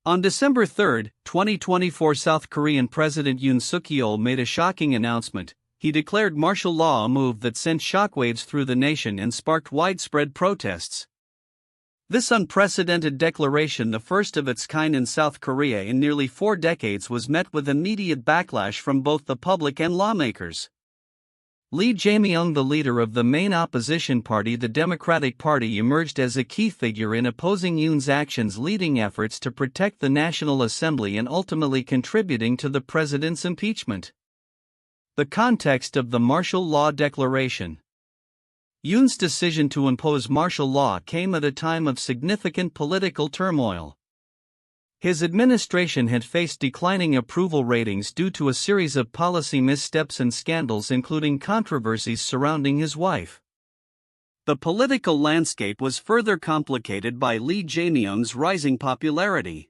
On December 3, 2024, South Korean President Yoon Suk-yeol made a shocking announcement. He declared martial law, a move that sent shockwaves through the nation and sparked widespread protests. This unprecedented declaration, the first of its kind in South Korea in nearly 4 decades, was met with immediate backlash from both the public and lawmakers. Lee Jae-myung, the leader of the main opposition party, the Democratic Party, emerged as a key figure in opposing Yoon's actions, leading efforts to protect the National Assembly and ultimately contributing to the president's impeachment. The context of the martial law declaration. Yoon's decision to impose martial law came at a time of significant political turmoil. His administration had faced declining approval ratings due to a series of policy missteps and scandals, including controversies surrounding his wife. The political landscape was further complicated by Lee Jae-myung's rising popularity,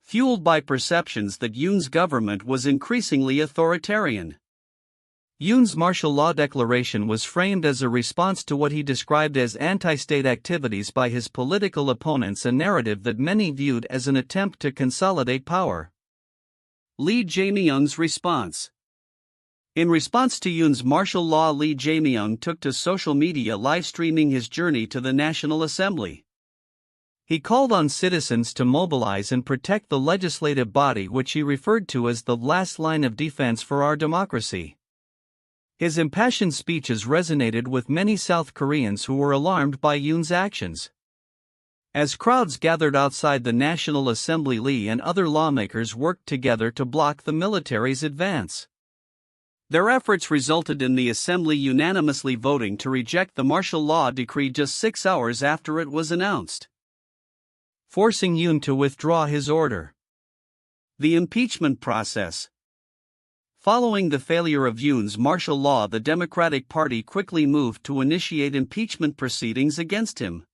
fueled by perceptions that Yoon's government was increasingly authoritarian. Yoon's martial law declaration was framed as a response to what he described as anti-state activities by his political opponents, a narrative that many viewed as an attempt to consolidate power. Lee Jae-myung's response. In response to Yoon's martial law, Lee Jae-myung took to social media, live-streaming his journey to the National Assembly. He called on citizens to mobilize and protect the legislative body, which he referred to as the last line of defense for our democracy. His impassioned speeches resonated with many South Koreans who were alarmed by Yoon's actions. As crowds gathered outside the National Assembly, Lee and other lawmakers worked together to block the military's advance. Their efforts resulted in the Assembly unanimously voting to reject the martial law decree just 6 hours after it was announced, forcing Yoon to withdraw his order. The impeachment process. Following the failure of Yoon's martial law, the Democratic Party quickly moved to initiate impeachment proceedings against him.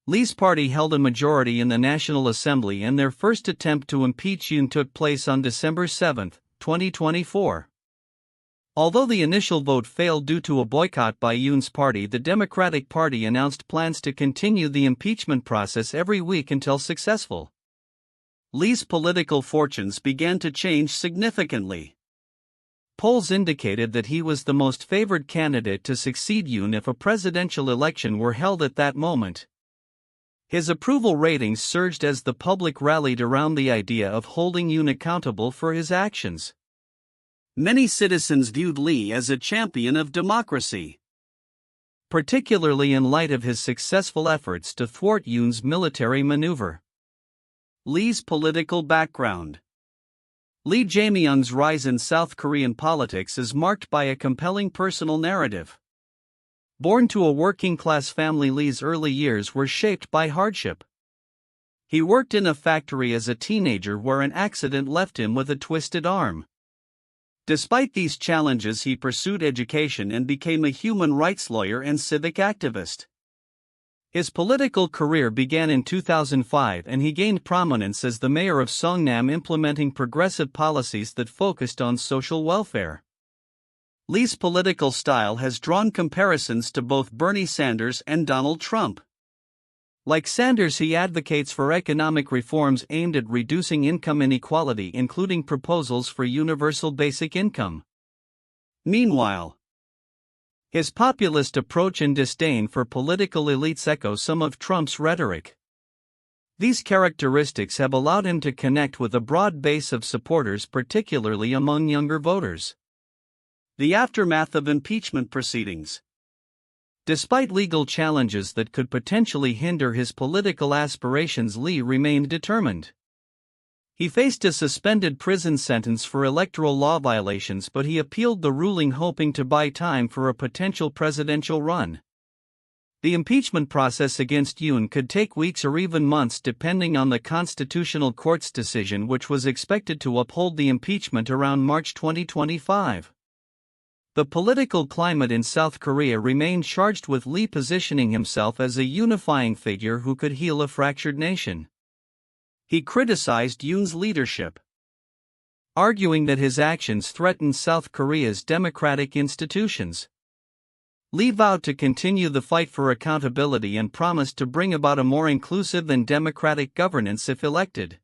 Lee's party held a majority in the National Assembly, and their first attempt to impeach Yoon took place on December 7, 2024. Although the initial vote failed due to a boycott by Yoon's party, the Democratic Party announced plans to continue the impeachment process every week until successful. Lee's political fortunes began to change significantly. Polls indicated that he was the most favored candidate to succeed Yoon if a presidential election were held at that moment. His approval ratings surged as the public rallied around the idea of holding Yoon accountable for his actions. Many citizens viewed Lee as a champion of democracy, particularly in light of his successful efforts to thwart Yoon's military maneuver. Lee's political background. Lee Jae-myung's rise in South Korean politics is marked by a compelling personal narrative. Born to a working-class family, Lee's early years were shaped by hardship. He worked in a factory as a teenager where an accident left him with a twisted arm. Despite these challenges, he pursued education and became a human rights lawyer and civic activist. His political career began in 2005, and he gained prominence as the mayor of Seongnam, implementing progressive policies that focused on social welfare. Lee's political style has drawn comparisons to both Bernie Sanders and Donald Trump. Like Sanders, he advocates for economic reforms aimed at reducing income inequality, including proposals for universal basic income. Meanwhile, his populist approach and disdain for political elites echo some of Trump's rhetoric. These characteristics have allowed him to connect with a broad base of supporters, particularly among younger voters. The aftermath of impeachment proceedings. Despite legal challenges that could potentially hinder his political aspirations, Lee remained determined. He faced a suspended prison sentence for electoral law violations, but he appealed the ruling, hoping to buy time for a potential presidential run. The impeachment process against Yoon could take weeks or even months, depending on the Constitutional Court's decision, which was expected to uphold the impeachment around March 2025. The political climate in South Korea remained charged, with Lee positioning himself as a unifying figure who could heal a fractured nation. He criticized Yoon's leadership, arguing that his actions threatened South Korea's democratic institutions. Lee vowed to continue the fight for accountability and promised to bring about a more inclusive and democratic governance if elected.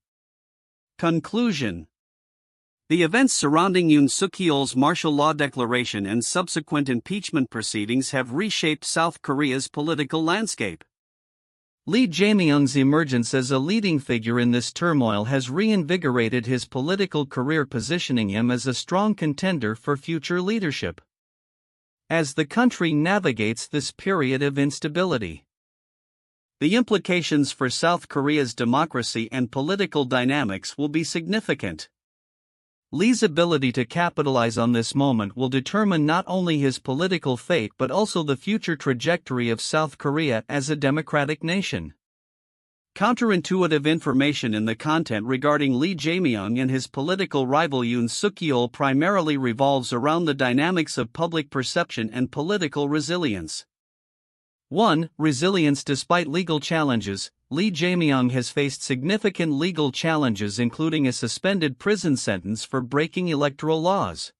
Conclusion. The events surrounding Yoon Suk-yeol's martial law declaration and subsequent impeachment proceedings have reshaped South Korea's political landscape. Lee Jae-myung's emergence as a leading figure in this turmoil has reinvigorated his political career, positioning him as a strong contender for future leadership. As the country navigates this period of instability, the implications for South Korea's democracy and political dynamics will be significant. Lee's ability to capitalize on this moment will determine not only his political fate but also the future trajectory of South Korea as a democratic nation. Counterintuitive information in the content regarding Lee Jae-myung and his political rival Yoon Suk-yeol primarily revolves around the dynamics of public perception and political resilience. 1. Resilience. Despite legal challenges, Lee Jae-myung has faced significant legal challenges, including a suspended prison sentence for breaking electoral laws.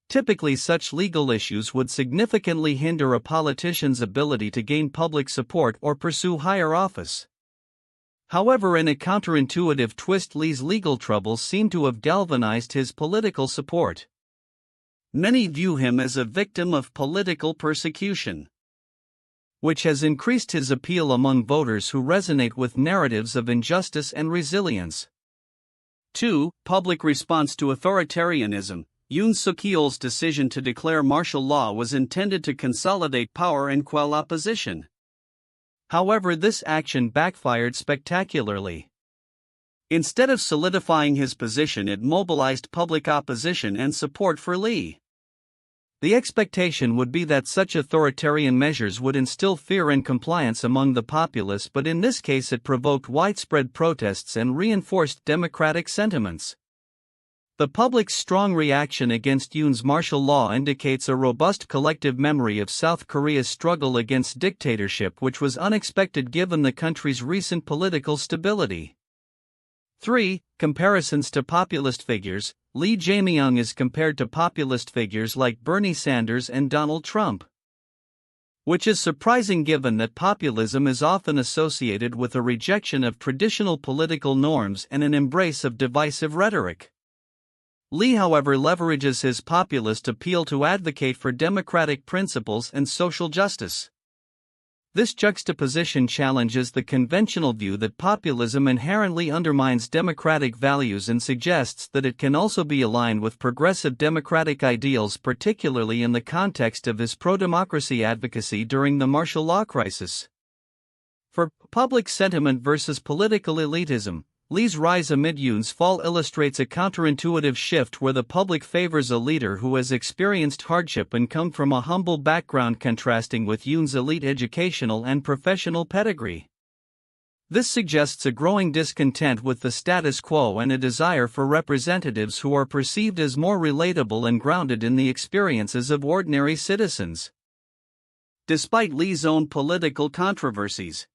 Typically, such legal issues would significantly hinder a politician's ability to gain public support or pursue higher office. However, in a counterintuitive twist, Lee's legal troubles seem to have galvanized his political support. Many view him as a victim of political persecution, which has increased his appeal among voters who resonate with narratives of injustice and resilience. 2. Public response to authoritarianism. Yoon Suk-yeol's decision to declare martial law was intended to consolidate power and quell opposition. However, this action backfired spectacularly. Instead of solidifying his position, it mobilized public opposition and support for Lee. The expectation would be that such authoritarian measures would instill fear and compliance among the populace, but in this case it provoked widespread protests and reinforced democratic sentiments. The public's strong reaction against Yoon's martial law indicates a robust collective memory of South Korea's struggle against dictatorship, which was unexpected given the country's recent political stability. 3. Comparisons to populist figures. Lee Jae-myung is compared to populist figures like Bernie Sanders and Donald Trump, which is surprising given that populism is often associated with a rejection of traditional political norms and an embrace of divisive rhetoric. Lee, however, leverages his populist appeal to advocate for democratic principles and social justice. This juxtaposition challenges the conventional view that populism inherently undermines democratic values and suggests that it can also be aligned with progressive democratic ideals, particularly in the context of his pro-democracy advocacy during the martial law crisis. For public sentiment versus political elitism, Lee's rise amid Yoon's fall illustrates a counterintuitive shift where the public favors a leader who has experienced hardship and come from a humble background, contrasting with Yoon's elite educational and professional pedigree. This suggests a growing discontent with the status quo and a desire for representatives who are perceived as more relatable and grounded in the experiences of ordinary citizens. Despite Lee's own political controversies.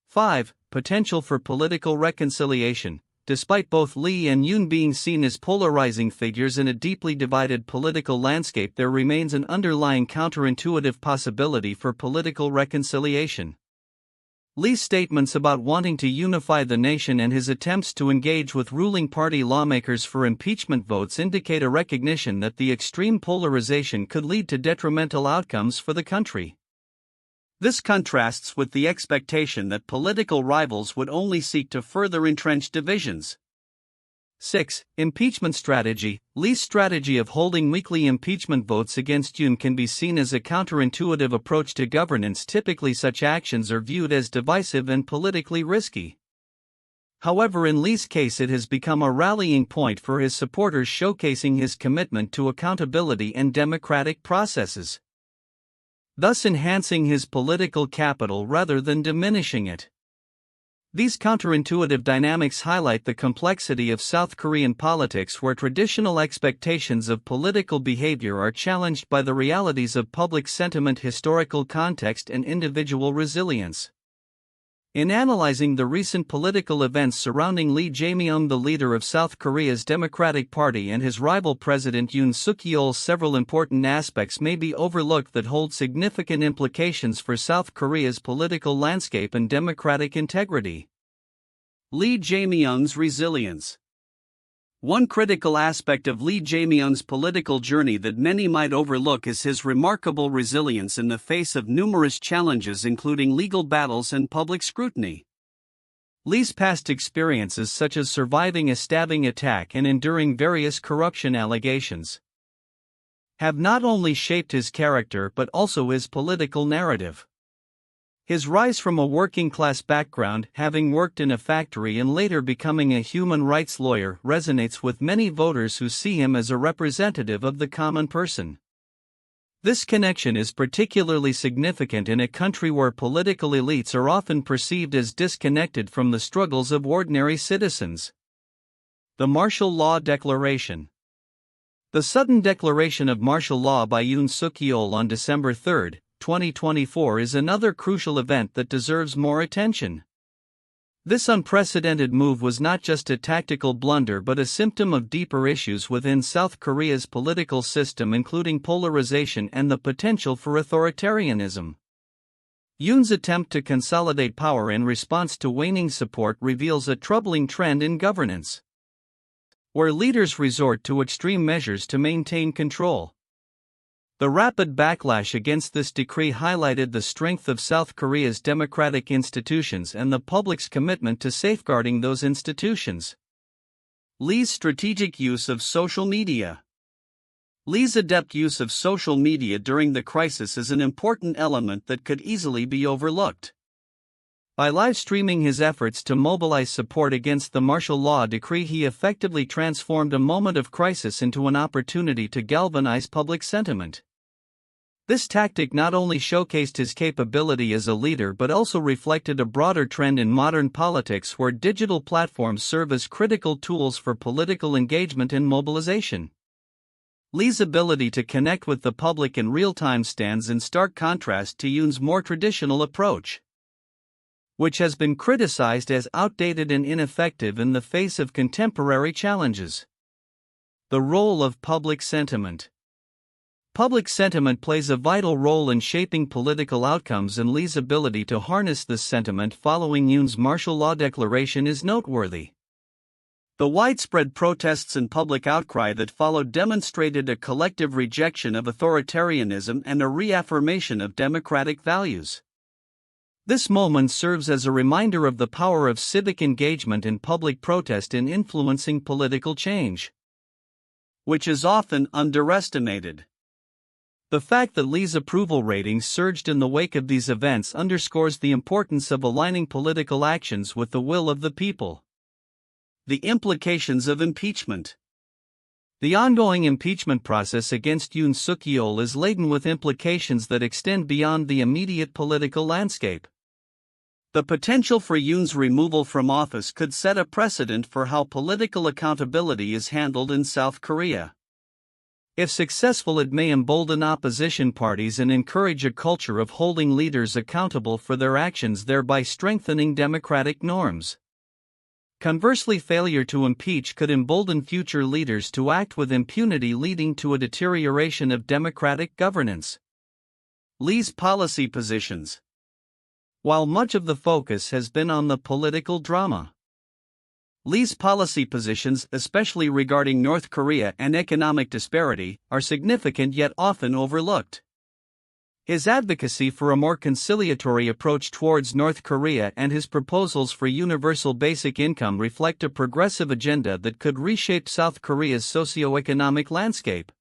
5. Potential for political reconciliation. Despite both Lee and Yoon being seen as polarizing figures in a deeply divided political landscape, there remains an underlying counterintuitive possibility for political reconciliation. Lee's statements about wanting to unify the nation and his attempts to engage with ruling party lawmakers for impeachment votes indicate a recognition that the extreme polarization could lead to detrimental outcomes for the country. This contrasts with the expectation that political rivals would only seek to further entrench divisions. 6. Impeachment strategy. Lee's strategy of holding weekly impeachment votes against Yoon can be seen as a counterintuitive approach to governance. Typically, such actions are viewed as divisive and politically risky. However, in Lee's case, it has become a rallying point for his supporters, showcasing his commitment to accountability and democratic processes, thus enhancing his political capital rather than diminishing it. These counterintuitive dynamics highlight the complexity of South Korean politics, where traditional expectations of political behavior are challenged by the realities of public sentiment, historical context, and individual resilience. In analyzing the recent political events surrounding Lee Jae-myung, the leader of South Korea's Democratic Party, and his rival President Yoon Suk-yeol, several important aspects may be overlooked that hold significant implications for South Korea's political landscape and democratic integrity. Lee Jae-myung's resilience. One critical aspect of Lee Jae-myung's political journey that many might overlook is his remarkable resilience in the face of numerous challenges, including legal battles and public scrutiny. Lee's past experiences, such as surviving a stabbing attack and enduring various corruption allegations, have not only shaped his character but also his political narrative. His rise from a working-class background, having worked in a factory and later becoming a human rights lawyer, resonates with many voters who see him as a representative of the common person. This connection is particularly significant in a country where political elites are often perceived as disconnected from the struggles of ordinary citizens. The Martial Law Declaration. The sudden declaration of martial law by Yoon Suk-yeol on December 3, 2024 is another crucial event that deserves more attention. This unprecedented move was not just a tactical blunder but a symptom of deeper issues within South Korea's political system, including polarization and the potential for authoritarianism. Yoon's attempt to consolidate power in response to waning support reveals a troubling trend in governance, where leaders resort to extreme measures to maintain control. The rapid backlash against this decree highlighted the strength of South Korea's democratic institutions and the public's commitment to safeguarding those institutions. Lee's strategic use of social media. Lee's adept use of social media during the crisis is an important element that could easily be overlooked. By live streaming his efforts to mobilize support against the martial law decree, he effectively transformed a moment of crisis into an opportunity to galvanize public sentiment. This tactic not only showcased his capability as a leader but also reflected a broader trend in modern politics where digital platforms serve as critical tools for political engagement and mobilization. Lee's ability to connect with the public in real time stands in stark contrast to Yoon's more traditional approach, which has been criticized as outdated and ineffective in the face of contemporary challenges. The role of public sentiment. Public sentiment plays a vital role in shaping political outcomes, and Lee's ability to harness this sentiment following Yoon's martial law declaration is noteworthy. The widespread protests and public outcry that followed demonstrated a collective rejection of authoritarianism and a reaffirmation of democratic values. This moment serves as a reminder of the power of civic engagement and public protest in influencing political change, which is often underestimated. The fact that Lee's approval ratings surged in the wake of these events underscores the importance of aligning political actions with the will of the people. The implications of impeachment. The ongoing impeachment process against Yoon Suk-yeol is laden with implications that extend beyond the immediate political landscape. The potential for Yoon's removal from office could set a precedent for how political accountability is handled in South Korea. If successful, it may embolden opposition parties and encourage a culture of holding leaders accountable for their actions, thereby strengthening democratic norms. Conversely, failure to impeach could embolden future leaders to act with impunity, leading to a deterioration of democratic governance. Lee's policy positions. While much of the focus has been on the political drama, Lee's policy positions, especially regarding North Korea and economic disparity, are significant yet often overlooked. His advocacy for a more conciliatory approach towards North Korea and his proposals for universal basic income reflect a progressive agenda that could reshape South Korea's socio-economic landscape.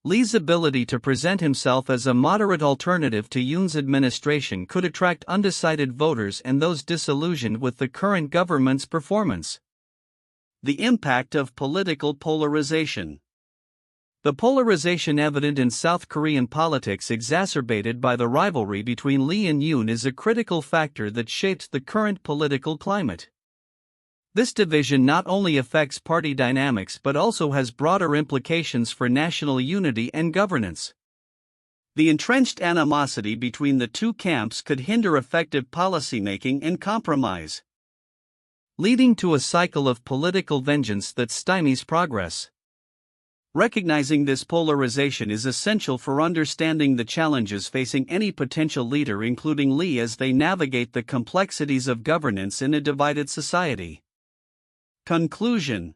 Lee's ability to present himself as a moderate alternative to Yoon's administration could attract undecided voters and those disillusioned with the current government's performance. The impact of political polarization. The polarization evident in South Korean politics, exacerbated by the rivalry between Lee and Yoon, is a critical factor that shapes the current political climate. This division not only affects party dynamics but also has broader implications for national unity and governance. The entrenched animosity between the two camps could hinder effective policymaking and compromise, leading to a cycle of political vengeance that stymies progress. Recognizing this polarization is essential for understanding the challenges facing any potential leader, including Lee, as they navigate the complexities of governance in a divided society. Conclusion.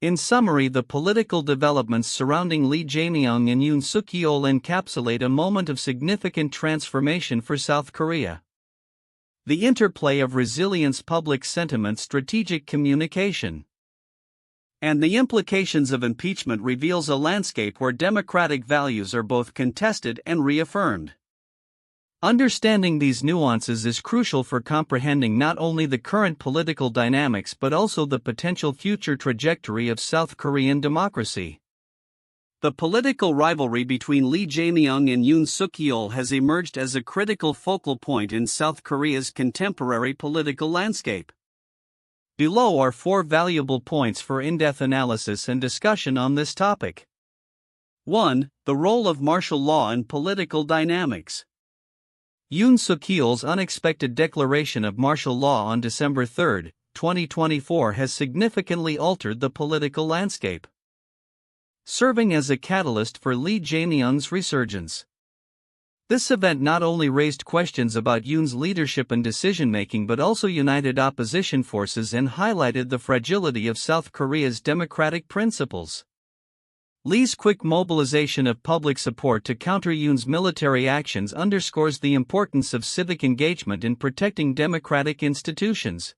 In summary, the political developments surrounding Lee Jae-myung and Yoon Suk-yeol encapsulate a moment of significant transformation for South Korea. The interplay of resilience, public sentiment, strategic communication, and the implications of impeachment reveals a landscape where democratic values are both contested and reaffirmed. Understanding these nuances is crucial for comprehending not only the current political dynamics but also the potential future trajectory of South Korean democracy. The political rivalry between Lee Jae-myung and Yoon Suk-yeol has emerged as a critical focal point in South Korea's contemporary political landscape. Below are 4 valuable points for in-depth analysis and discussion on this topic. 1. The role of martial law in political dynamics. Yoon Suk-yeol's unexpected declaration of martial law on December 3, 2024 has significantly altered the political landscape, serving as a catalyst for Lee Jae-myung's resurgence. This event not only raised questions about Yoon's leadership and decision-making but also united opposition forces and highlighted the fragility of South Korea's democratic principles. Lee's quick mobilization of public support to counter Yoon's military actions underscores the importance of civic engagement in protecting democratic institutions.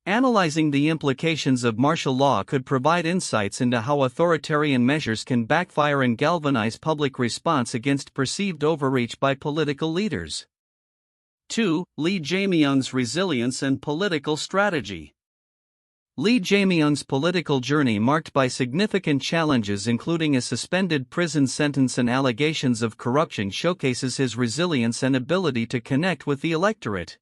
Analyzing the implications of martial law could provide insights into how authoritarian measures can backfire and galvanize public response against perceived overreach by political leaders. 2. Lee Jae-myung's resilience and political strategy. Lee Jae-myung's political journey, marked by significant challenges including a suspended prison sentence and allegations of corruption, showcases his resilience and ability to connect with the electorate.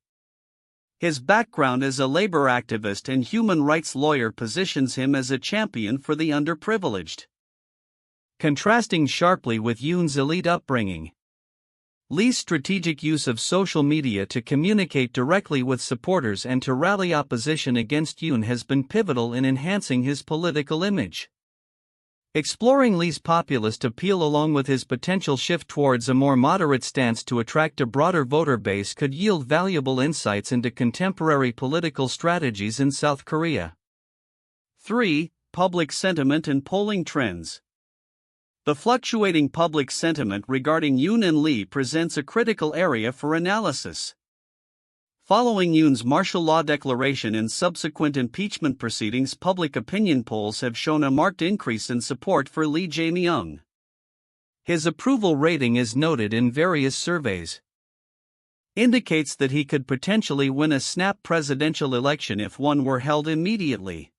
His background as a labor activist and human rights lawyer positions him as a champion for the underprivileged. Contrasting sharply with Yoon's elite upbringing, Lee's strategic use of social media to communicate directly with supporters and to rally opposition against Yoon has been pivotal in enhancing his political image. Exploring Lee's populist appeal along with his potential shift towards a more moderate stance to attract a broader voter base could yield valuable insights into contemporary political strategies in South Korea. 3. Public sentiment and polling trends. The fluctuating public sentiment regarding Yoon and Lee presents a critical area for analysis. Following Yoon's martial law declaration and subsequent impeachment proceedings, public opinion polls have shown a marked increase in support for Lee Jae-myung. His approval rating, is noted in various surveys, indicates that he could potentially win a snap presidential election if one were held immediately.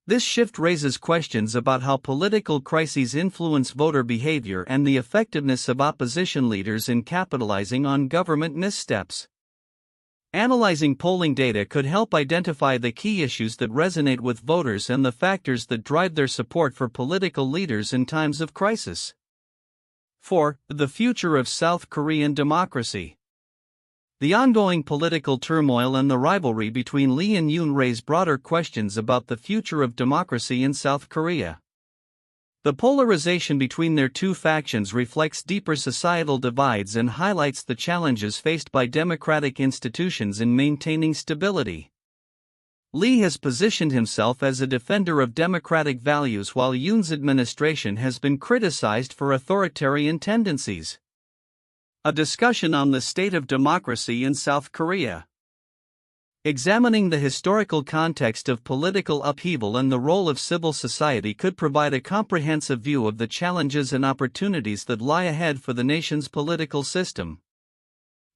This shift raises questions about how political crises influence voter behavior and the effectiveness of opposition leaders in capitalizing on government missteps. Analyzing polling data could help identify the key issues that resonate with voters and the factors that drive their support for political leaders in times of crisis. 4. The future of South Korean democracy. The ongoing political turmoil and the rivalry between Lee and Yoon raise broader questions about the future of democracy in South Korea. The polarization between their two factions reflects deeper societal divides and highlights the challenges faced by democratic institutions in maintaining stability. Lee has positioned himself as a defender of democratic values while Yoon's administration has been criticized for authoritarian tendencies. A discussion on the state of democracy in South Korea. Examining the historical context of political upheaval and the role of civil society could provide a comprehensive view of the challenges and opportunities that lie ahead for the nation's political system.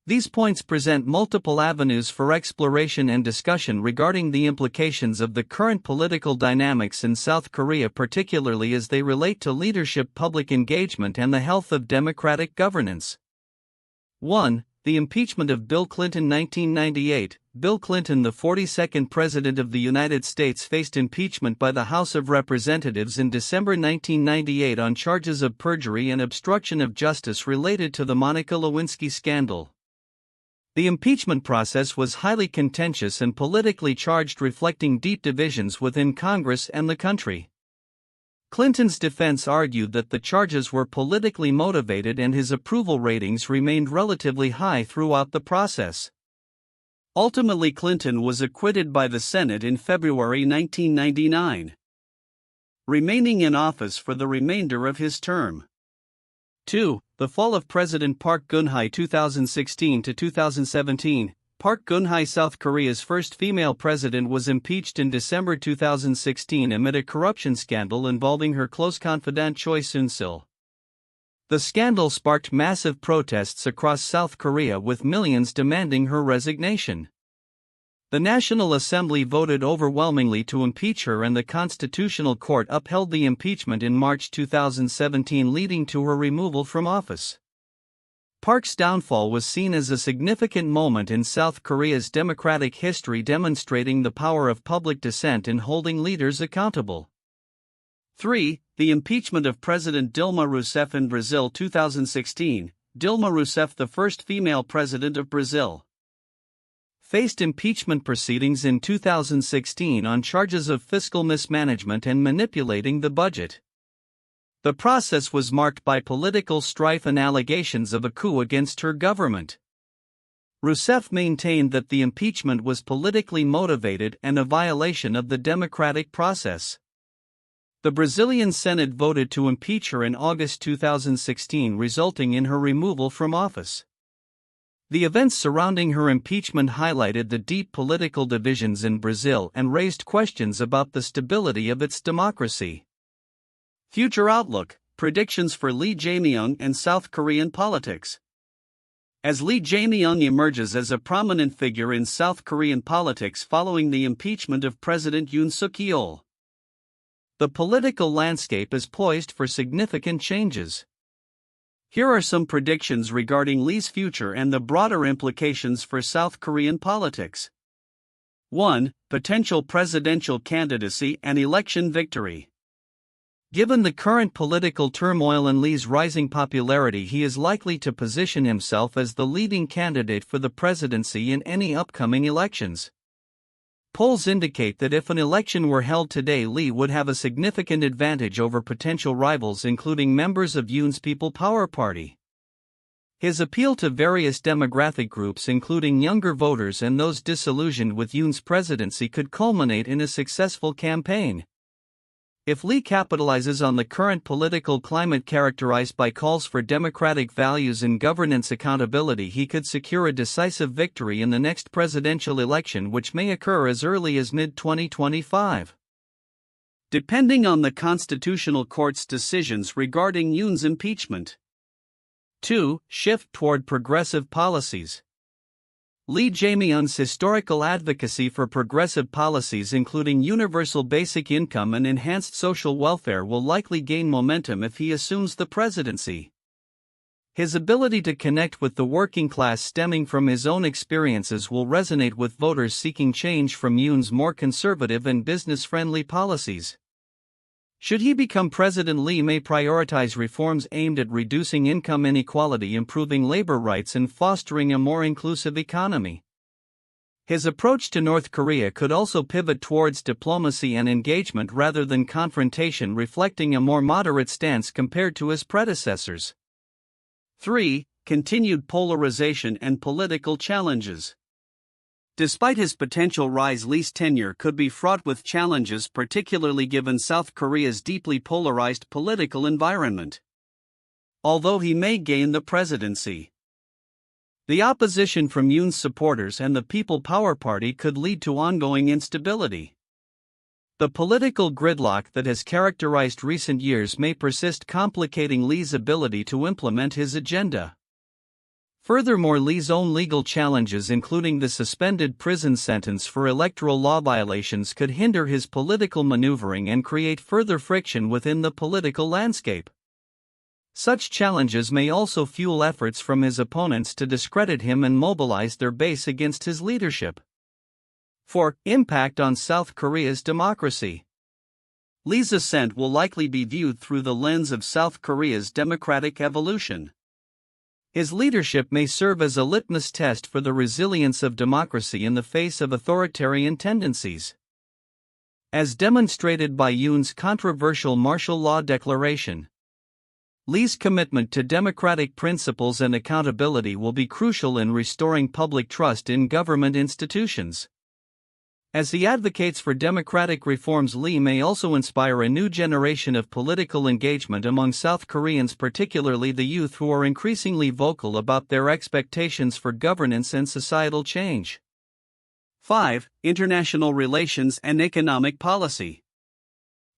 These points present multiple avenues for exploration and discussion regarding the implications of the current political dynamics in South Korea, particularly as they relate to leadership, public engagement, and the health of democratic governance. 1. The impeachment of Bill Clinton. 1998, Bill Clinton, the 42nd President of the United States, faced impeachment by the House of Representatives in December 1998 on charges of perjury and obstruction of justice related to the Monica Lewinsky scandal. The impeachment process was highly contentious and politically charged, reflecting deep divisions within Congress and the country. Clinton's defense argued that the charges were politically motivated and his approval ratings remained relatively high throughout the process. Ultimately, Clinton was acquitted by the Senate in February 1999, remaining in office for the remainder of his term. 2. The fall of President Park Geun-hye. 2016 to 2017. Park Geun-hye, South Korea's first female president, was impeached in December 2016 amid a corruption scandal involving her close confidant Choi Soon-sil. The scandal sparked massive protests across South Korea, with millions demanding her resignation. The National Assembly voted overwhelmingly to impeach her, and the Constitutional Court upheld the impeachment in March 2017, leading to her removal from office. Park's downfall was seen as a significant moment in South Korea's democratic history, demonstrating the power of public dissent in holding leaders accountable. 3. The impeachment of President Dilma Rousseff in Brazil. 2016. Dilma Rousseff, the first female president of Brazil, faced impeachment proceedings in 2016 on charges of fiscal mismanagement and manipulating the budget. The process was marked by political strife and allegations of a coup against her government. Rousseff maintained that the impeachment was politically motivated and a violation of the democratic process. The Brazilian Senate voted to impeach her in August 2016, resulting in her removal from office. The events surrounding her impeachment highlighted the deep political divisions in Brazil and raised questions about the stability of its democracy. Future outlook, predictions for Lee Jae-myung and South Korean politics. As Lee Jae-myung emerges as a prominent figure in South Korean politics following the impeachment of President Yoon Suk-yeol, the political landscape is poised for significant changes. Here are some predictions regarding Lee's future and the broader implications for South Korean politics. 1. Potential presidential candidacy and election victory. Given the current political turmoil and Lee's rising popularity, he is likely to position himself as the leading candidate for the presidency in any upcoming elections. Polls indicate that if an election were held today, Lee would have a significant advantage over potential rivals, including members of Yoon's People Power Party. His appeal to various demographic groups, including younger voters and those disillusioned with Yoon's presidency, could culminate in a successful campaign. If Lee capitalizes on the current political climate characterized by calls for democratic values and governance accountability, he could secure a decisive victory in the next presidential election, which may occur as early as mid-2025. Depending on the Constitutional Court's decisions regarding Yoon's impeachment. 2. Shift toward progressive policies. Lee Jae-myung's historical advocacy for progressive policies, including universal basic income and enhanced social welfare, will likely gain momentum if he assumes the presidency. His ability to connect with the working class stemming from his own experiences will resonate with voters seeking change from Yoon's more conservative and business-friendly policies. Should he become president, Lee may prioritize reforms aimed at reducing income inequality, improving labor rights, and fostering a more inclusive economy. His approach to North Korea could also pivot towards diplomacy and engagement rather than confrontation, reflecting a more moderate stance compared to his predecessors. 3. Continued polarization and political challenges. Despite his potential rise, Lee's tenure could be fraught with challenges, particularly given South Korea's deeply polarized political environment. Although he may gain the presidency, the opposition from Yoon's supporters and the People Power Party could lead to ongoing instability. The political gridlock that has characterized recent years may persist, complicating Lee's ability to implement his agenda. Furthermore, Lee's own legal challenges, including the suspended prison sentence for electoral law violations, could hinder his political maneuvering and create further friction within the political landscape. Such challenges may also fuel efforts from his opponents to discredit him and mobilize their base against his leadership. 4. Impact on South Korea's democracy. Lee's ascent will likely be viewed through the lens of South Korea's democratic evolution. His leadership may serve as a litmus test for the resilience of democracy in the face of authoritarian tendencies. As demonstrated by Yoon's controversial martial law declaration, Lee's commitment to democratic principles and accountability will be crucial in restoring public trust in government institutions. As he advocates for democratic reforms, Lee may also inspire a new generation of political engagement among South Koreans, particularly the youth, who are increasingly vocal about their expectations for governance and societal change. 5. International relations and economic policy.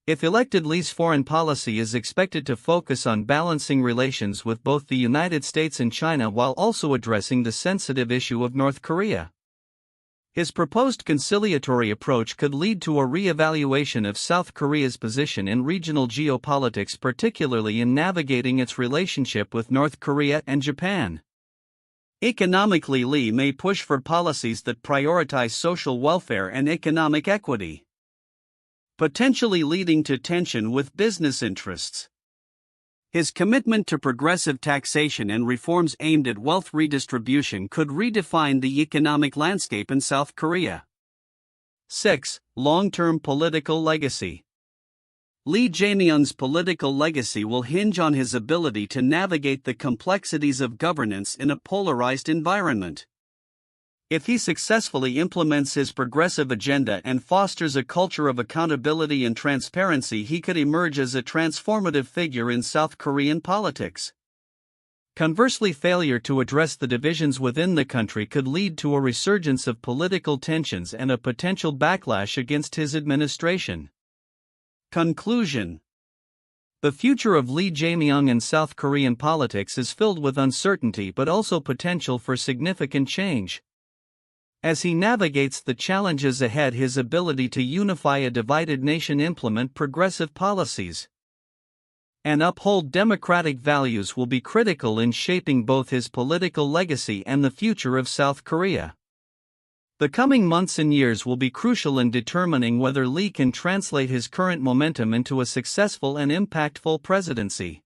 If elected, Lee's foreign policy is expected to focus on balancing relations with both the United States and China while also addressing the sensitive issue of North Korea. His proposed conciliatory approach could lead to a re-evaluation of South Korea's position in regional geopolitics, particularly in navigating its relationship with North Korea and Japan. Economically, Lee may push for policies that prioritize social welfare and economic equity, potentially leading to tension with business interests. His commitment to progressive taxation and reforms aimed at wealth redistribution could redefine the economic landscape in South Korea. 6. Long-term political legacy. Lee Jae-myung's political legacy will hinge on his ability to navigate the complexities of governance in a polarized environment. If he successfully implements his progressive agenda and fosters a culture of accountability and transparency, he could emerge as a transformative figure in South Korean politics. Conversely, failure to address the divisions within the country could lead to a resurgence of political tensions and a potential backlash against his administration. Conclusion. The future of Lee Jae-myung in South Korean politics is filled with uncertainty but also potential for significant change. As he navigates the challenges ahead, his ability to unify a divided nation, implement progressive policies, and uphold democratic values will be critical in shaping both his political legacy and the future of South Korea. The coming months and years will be crucial in determining whether Lee can translate his current momentum into a successful and impactful presidency.